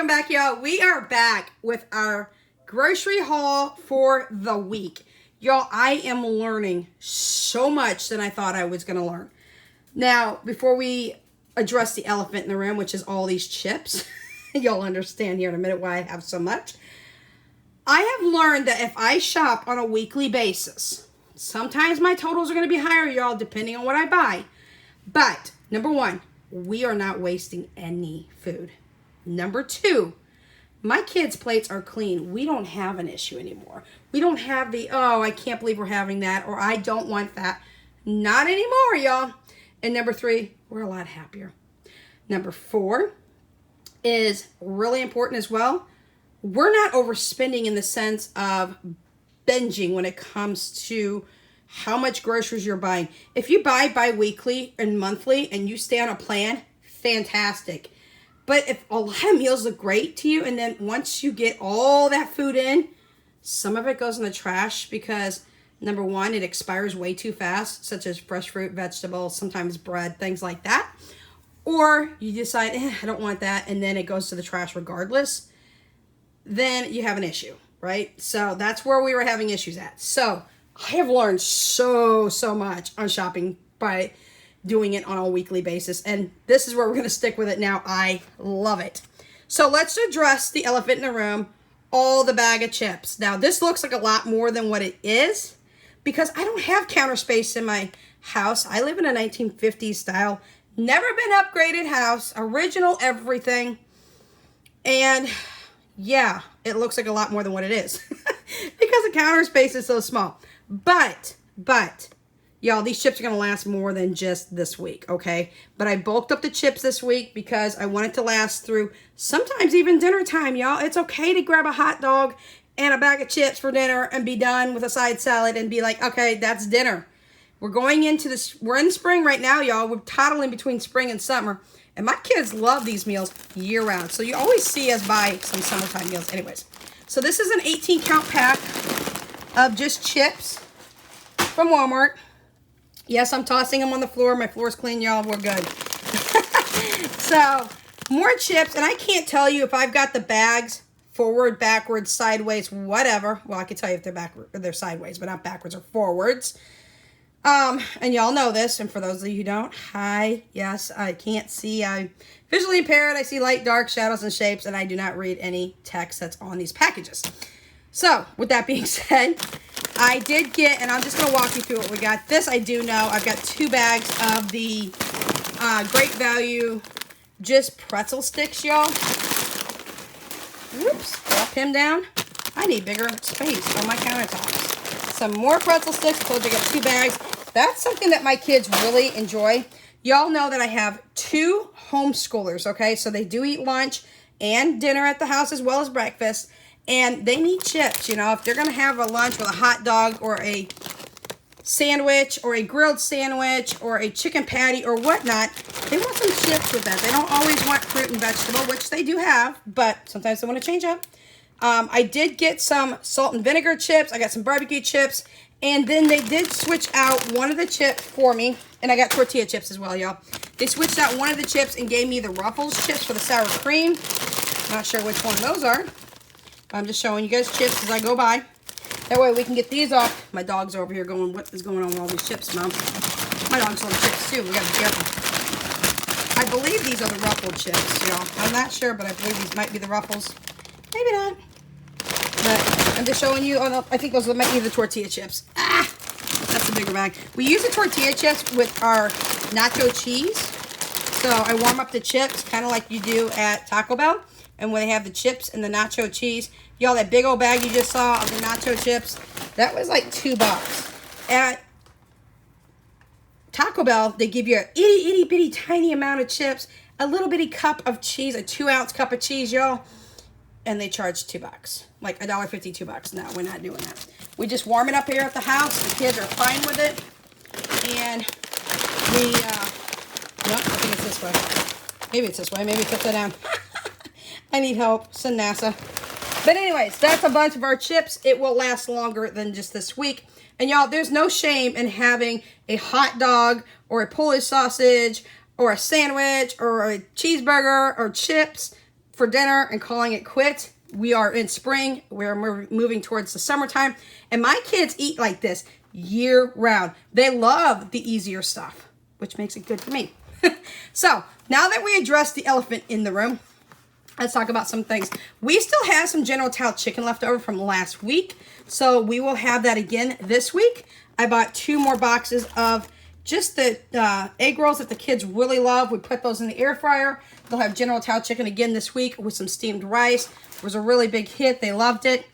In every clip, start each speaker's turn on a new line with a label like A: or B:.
A: welcome back, y'all. We are back with our grocery haul for the week. Y'all, I am learning so much than I thought I was going to learn. Now, before we address the elephant in the room, which is all these chips, you'll understand here in a minute why I have so much. I have learned that if I shop on a weekly basis, sometimes my totals are going to be higher, y'all, depending on what I buy. But, number one, we are not wasting any food. Number two, my kids' plates are clean. We don't have an issue anymore. We don't have the, oh, I can't believe we're having that, or I don't want that. Not anymore, y'all. And number three, we're a lot happier. Number four is really important as well. We're not overspending in the sense of binging when it comes to how much groceries you're buying. If you buy bi-weekly and monthly and you stay on a plan, fantastic. But if a lot of meals look great to you, and then once you get all that food in, some of it goes in the trash because, number one, it expires way too fast, such as fresh fruit, vegetables, sometimes bread, things like that. Or you decide, I don't want that, and then it goes to the trash regardless. Then you have an issue, right? So that's where we were having issues at. So I have learned so much on shopping by doing it on a weekly basis. And this is where we're going to stick with it now. I love it. So let's address the elephant in the room, all the bag of chips. Now, this looks like a lot more than what it is because I don't have counter space in my house. I live in a 1950s style, never been upgraded house, original everything. And yeah, it looks like a lot more than what it is because the counter space is so small. But, y'all, these chips are going to last more than just this week, okay? But I bulked up the chips this week because I want it to last through sometimes even dinner time, y'all. It's okay to grab a hot dog and a bag of chips for dinner and be done with a side salad and be like, okay, that's dinner. We're going into this, we're in spring right now, y'all. We're toddling between spring and summer. And my kids love these meals year round. So you always see us buy some summertime meals anyways. So this is an 18 count pack of just chips from Walmart. Yes, I'm tossing them on the floor. My floor's clean, y'all. We're good. So, more chips. And I can't tell you if I've got the bags forward, backwards, sideways, whatever. Well, I can tell you if they're backward or they're sideways, but not backwards or forwards. And y'all know this. And for those of you who don't, hi. Yes, I can't see. I'm visually impaired. I see light, dark, shadows, and shapes. And I do not read any text that's on these packages. So, with that being said, I did get, and I'm just going to walk you through what we got. This I do know. I've got 2 bags of the Great Value just pretzel sticks, y'all. Whoops, drop him down. I need bigger space on my countertops. Some more pretzel sticks. I told you I got 2 bags. That's something that my kids really enjoy. Y'all know that I have 2 homeschoolers, okay? So they do eat lunch and dinner at the house as well as breakfast. And they need chips, you know. If they're going to have a lunch with a hot dog or a sandwich or a grilled sandwich or a chicken patty or whatnot, they want some chips with that. They don't always want fruit and vegetable, which they do have, but sometimes they want to change up. I did get some salt and vinegar chips. I got some barbecue chips. And then they did switch out one of the chips for me. And I got tortilla chips as well, y'all. They switched out one of the chips and gave me the Ruffles chips for the sour cream. Not sure which one those are. I'm just showing you guys chips as I go by. That way we can get these off. My dog's over here going, what is going on with all these chips, Mom? My dog's love chips too. We gotta be careful. I believe these are the Ruffled chips, y'all. I'm not sure, but I believe these might be the Ruffles. Maybe not. But I'm just showing you. Oh, no, I think those might be the tortilla chips. Ah! That's a bigger bag. We use the tortilla chips with our nacho cheese. So I warm up the chips kind of like you do at Taco Bell. And when they have the chips and the nacho cheese, y'all, that big old bag you just saw of the nacho chips, that was like $2. At Taco Bell, they give you an itty bitty tiny amount of chips, a little bitty cup of cheese, a 2-ounce cup of cheese, y'all, and they charge $2, like $1.50, $2. No, we're not doing that. We just warm it up here at the house. The kids are fine with it, and we, nope, I think it's this way. Maybe it's this way. Maybe put that down. I need help. Send NASA. But anyways, that's a bunch of our chips. It will last longer than just this week. And y'all, there's no shame in having a hot dog or a Polish sausage or a sandwich or a cheeseburger or chips for dinner and calling it quits. We are in spring. We're moving towards the summertime. And my kids eat like this year round. They love the easier stuff, which makes it good for me. So now that we addressed the elephant in the room, let's talk about some things. We still have some General Tao chicken left over from last week. So we will have that again this week. I bought 2 more boxes of just the egg rolls that the kids really love. We put those in the air fryer. They'll have General Tao chicken again this week with some steamed rice. It was a really big hit. They loved it.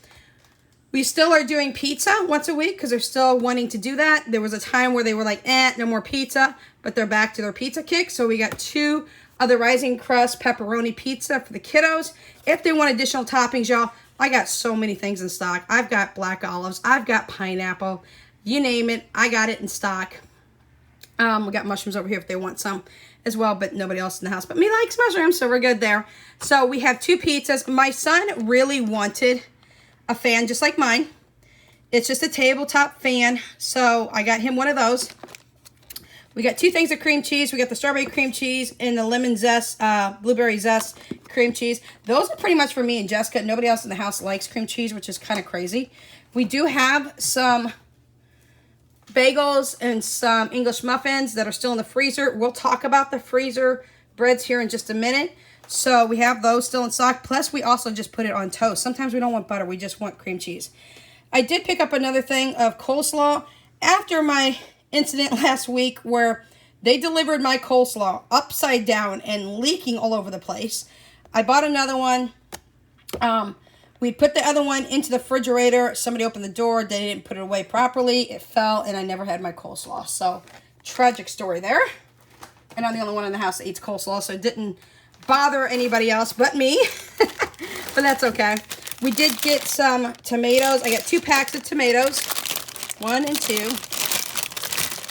A: We still are doing pizza once a week because they're still wanting to do that. There was a time where they were like, no more pizza, but they're back to their pizza kick. So we got 2 of the Rising Crust pepperoni pizza for the kiddos. If they want additional toppings, y'all, I got so many things in stock. I've got black olives. I've got pineapple. You name it, I got it in stock. We got mushrooms over here if they want some as well, but nobody else in the house but me likes mushrooms, so we're good there. So we have 2 pizzas. My son really wanted a fan just like mine. It's just a tabletop fan, so I got him one of those. We got 2 things of cream cheese. We got the strawberry cream cheese and the lemon zest, blueberry zest cream cheese. Those are pretty much for me and Jessica. Nobody else in the house likes cream cheese, which is kind of crazy. We do have some bagels and some English muffins that are still in the freezer. We'll talk about the freezer breads here in just a minute. So we have those still in stock. Plus, we also just put it on toast. Sometimes we don't want butter. We just want cream cheese. I did pick up another thing of coleslaw after my incident last week where they delivered my coleslaw upside down and leaking all over the place. I bought another one. We put the other one into the refrigerator. Somebody opened the door. They didn't put it away properly. It fell, and I never had my coleslaw. So, tragic story there. And I'm the only one in the house that eats coleslaw, so it didn't bother anybody else but me. But that's okay. We did get some tomatoes. I got 2 packs of tomatoes. 1 and 2.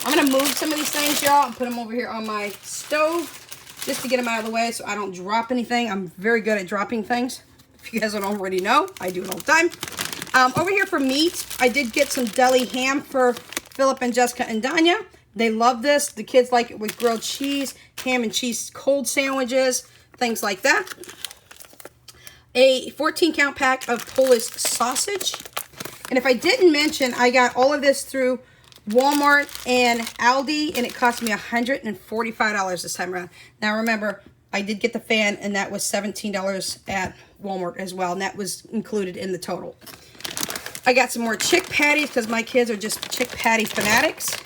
A: I'm going to move some of these things, y'all, and put them over here on my stove just to get them out of the way so I don't drop anything. I'm very good at dropping things. If you guys don't already know, I do it all the time. Over here for meat, I did get some deli ham for Philip and Jessica and Danya. They love this. The kids like it with grilled cheese, ham and cheese cold sandwiches, things like that. A 14-count pack of Polish sausage. And if I didn't mention, I got all of this through Walmart and Aldi, and it cost me $145 this time around. Now remember, I did get the fan, and that was $17 at Walmart as well, and that was included in the total. I got some more chick patties because my kids are just chick patty fanatics.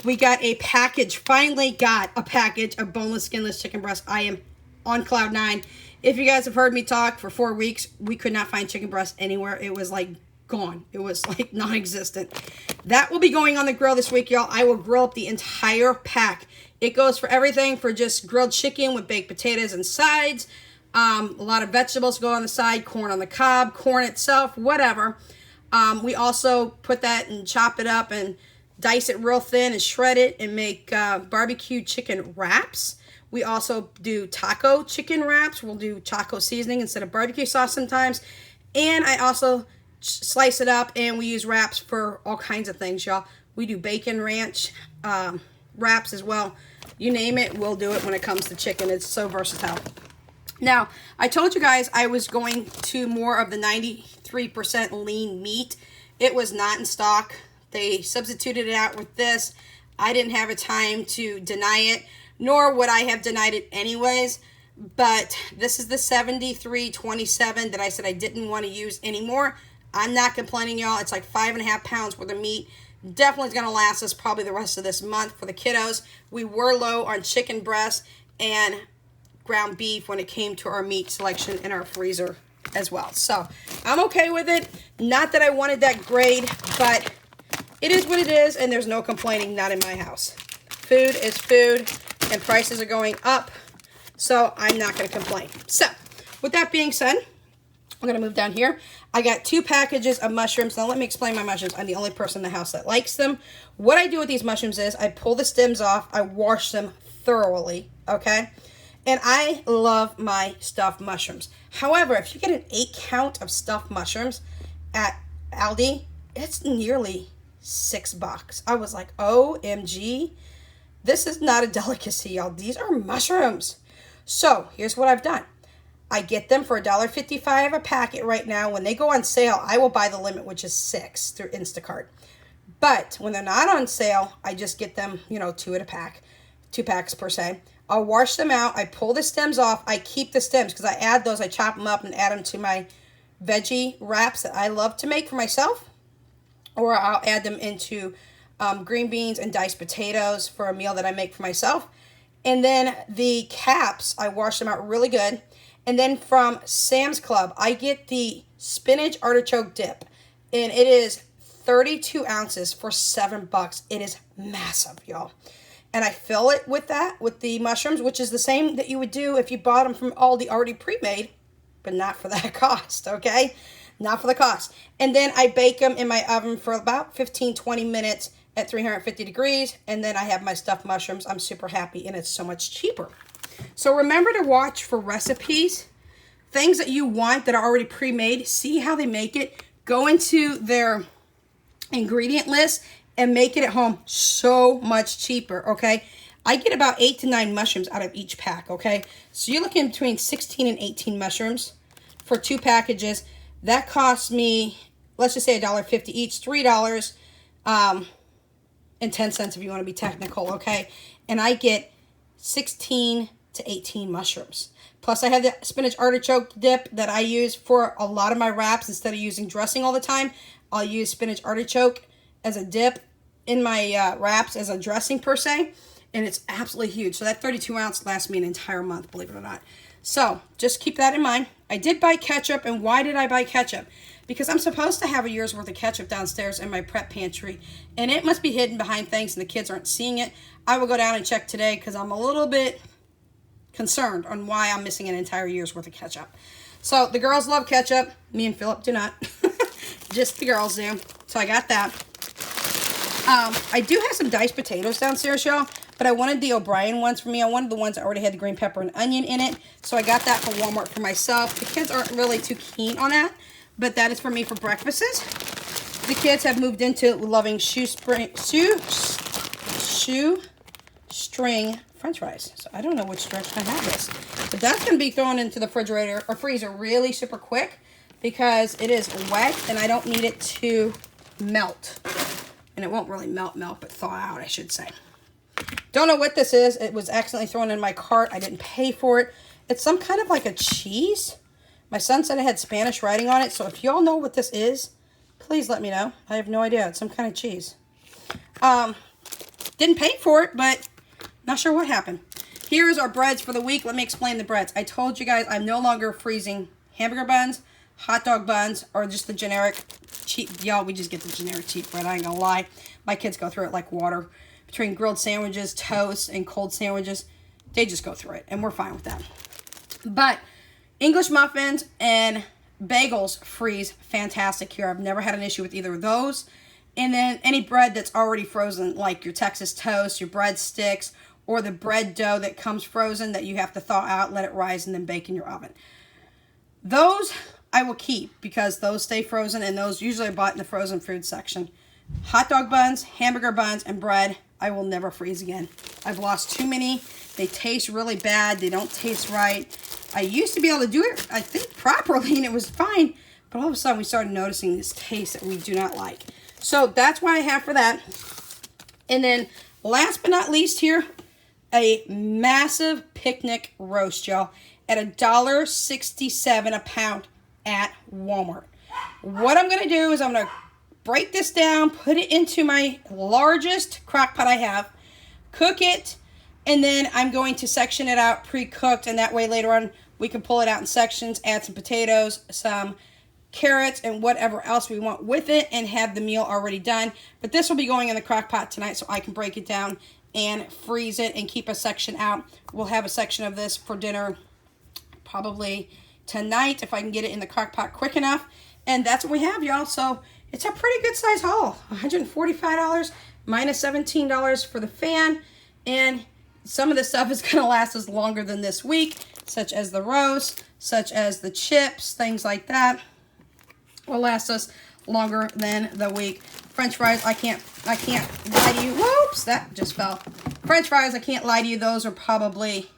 A: We got a package, finally got a package of boneless, skinless chicken breast. I am on cloud 9. If you guys have heard me talk for 4 weeks, we could not find chicken breast anywhere. It was like gone. It was like non-existent. That will be going on the grill this week, y'all. I will grill up the entire pack. It goes for everything for just grilled chicken with baked potatoes and sides. A lot of vegetables go on the side, corn on the cob, corn itself, whatever. We also put that and chop it up and dice it real thin and shred it and make barbecue chicken wraps. We also do taco chicken wraps. We'll do taco seasoning instead of barbecue sauce sometimes. And I also slice it up and we use wraps for all kinds of things, y'all. We do bacon ranch wraps as well. You name it, we'll do it when it comes to chicken. It's so versatile. Now, I told you guys I was going to more of the 93% lean meat. It was not in stock. They substituted it out with this. I didn't have a time to deny it, nor would I have denied it anyways. But this is the 73.27 that I said I didn't want to use anymore. I'm not complaining, y'all. It's like 5.5 pounds worth of meat. Definitely is going to last us probably the rest of this month for the kiddos. We were low on chicken breast and ground beef when it came to our meat selection in our freezer as well. So I'm okay with it. Not that I wanted that grade, but it is what it is, and there's no complaining, not in my house. Food is food, and prices are going up, so I'm not going to complain. So with that being said, I'm going to move down here. I got 2 packages of mushrooms. Now let me explain my mushrooms. I'm the only person in the house that likes them. What I do with these mushrooms is I pull the stems off. I wash them thoroughly, okay? And I love my stuffed mushrooms. However, if you get an 8-count of stuffed mushrooms at Aldi, it's nearly $6. I was like, OMG, this is not a delicacy, y'all. These are mushrooms. So here's what I've done. I get them for $1.55 a packet right now. When they go on sale, I will buy the limit, which is 6 through Instacart. But when they're not on sale, I just get them, 2 at a pack, 2 packs per se. I'll wash them out. I pull the stems off. I keep the stems because I add those. I chop them up and add them to my veggie wraps that I love to make for myself. Or I'll add them into green beans and diced potatoes for a meal that I make for myself. And then the caps, I wash them out really good. And then from Sam's Club, I get the spinach artichoke dip. And it is 32 ounces for $7. It is massive, y'all. And I fill it with that, with the mushrooms, which is the same that you would do if you bought them from Aldi already pre-made, but not for that cost, okay? Not for the cost. And then I bake them in my oven for about 15-20 minutes at 350 degrees. And then I have my stuffed mushrooms. I'm super happy, and it's so much cheaper. So remember to watch for recipes, things that you want that are already pre-made. See how they make it. Go into their ingredient list and make it at home so much cheaper, okay? I get about 8 to 9 mushrooms out of each pack, okay? So you're looking between 16 and 18 mushrooms for 2 packages. That costs me, let's just say $1.50 each, $3 and 10 cents if you want to be technical, okay? And I get 16 to 18 mushrooms. Plus I have the spinach artichoke dip that I use for a lot of my wraps. Instead of using dressing all the time, I'll use spinach artichoke as a dip in my wraps as a dressing per se, and it's absolutely huge. So that 32 ounce lasts me an entire month, believe it or not. So just keep that in mind. I did buy ketchup, and why did I buy ketchup? Because I'm supposed to have a year's worth of ketchup downstairs in my prep pantry, and it must be hidden behind things and the kids aren't seeing it. I will go down and check today because I'm a little bit concerned on why I'm missing an entire year's worth of ketchup. So the girls love ketchup. Me and Philip do not. Just the girls do. So I got that. I do have some diced potatoes downstairs, y'all, but I wanted the O'Brien ones for me. I wanted the ones that already had the green pepper and onion in it, so I got that from Walmart for myself. The kids aren't really too keen on that, but that is for me for breakfasts. The kids have moved into loving shoestring French fries. So I don't know which direction I have this, but that's going to be thrown into the refrigerator or freezer really super quick because it is wet and I don't need it to melt. And it won't really melt, but thaw out, I should say. Don't know what this is. It was accidentally thrown in my cart. I didn't pay for it. It's some kind of like a cheese. My son said it had Spanish writing on it. So if y'all know what this is, please let me know. I have no idea. It's some kind of cheese. Didn't pay for it, but not sure what happened. Here is our breads for the week. Let me explain the breads. I told you guys I'm no longer freezing hamburger buns, hot dog buns, or just the generic cheap. Y'all, we just get the generic cheap bread. I ain't gonna lie. My kids go through it like water. Between grilled sandwiches, toast, and cold sandwiches, they just go through it, and we're fine with that. But English muffins and bagels freeze fantastic here. I've never had an issue with either of those. And then any bread that's already frozen, like your Texas toast, your breadsticks, or the bread dough that comes frozen that you have to thaw out, let it rise, and then bake in your oven. Those I will keep because those stay frozen, and those usually are bought in the frozen food section. Hot dog buns, hamburger buns, and bread, I will never freeze again. I've lost too many. They taste really bad. They don't taste right. I used to be able to do it, I think, properly, and it was fine. But all of a sudden, we started noticing this taste that we do not like. So that's what I have for that. And then last but not least here, a massive picnic roast, y'all, at $1.67 a pound at Walmart. What I'm going to do is I'm going to break this down, put it into my largest crock pot I have, cook it, and then I'm going to section it out pre-cooked, and that way later on we can pull it out in sections, add some potatoes, some carrots, and whatever else we want with it, and have the meal already done. But this will be going in the crock pot tonight so I can break it down and freeze it and keep a section out. We'll have a section of this for dinner probably tonight if I can get it in the crock pot quick enough. And that's what we have, y'all. So it's a pretty good size haul. $145 minus $17 for the fan. And some of the stuff is going to last us longer than this week, such as the roast, such as the chips, things like that will last us longer than the week. French fries, I can't lie to you. Whoops, that just fell. French fries, I can't lie to you. Those are probably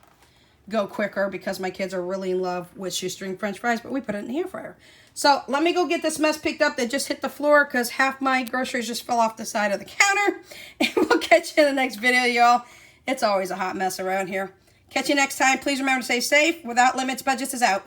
A: go quicker because my kids are really in love with shoestring French fries, but we put it in the air fryer. So let me go get this mess picked up that just hit the floor because half my groceries just fell off the side of the counter. And we'll catch you in the next video, y'all. It's always a hot mess around here. Catch you next time. Please remember to stay safe. Without Limits, Budgets is out.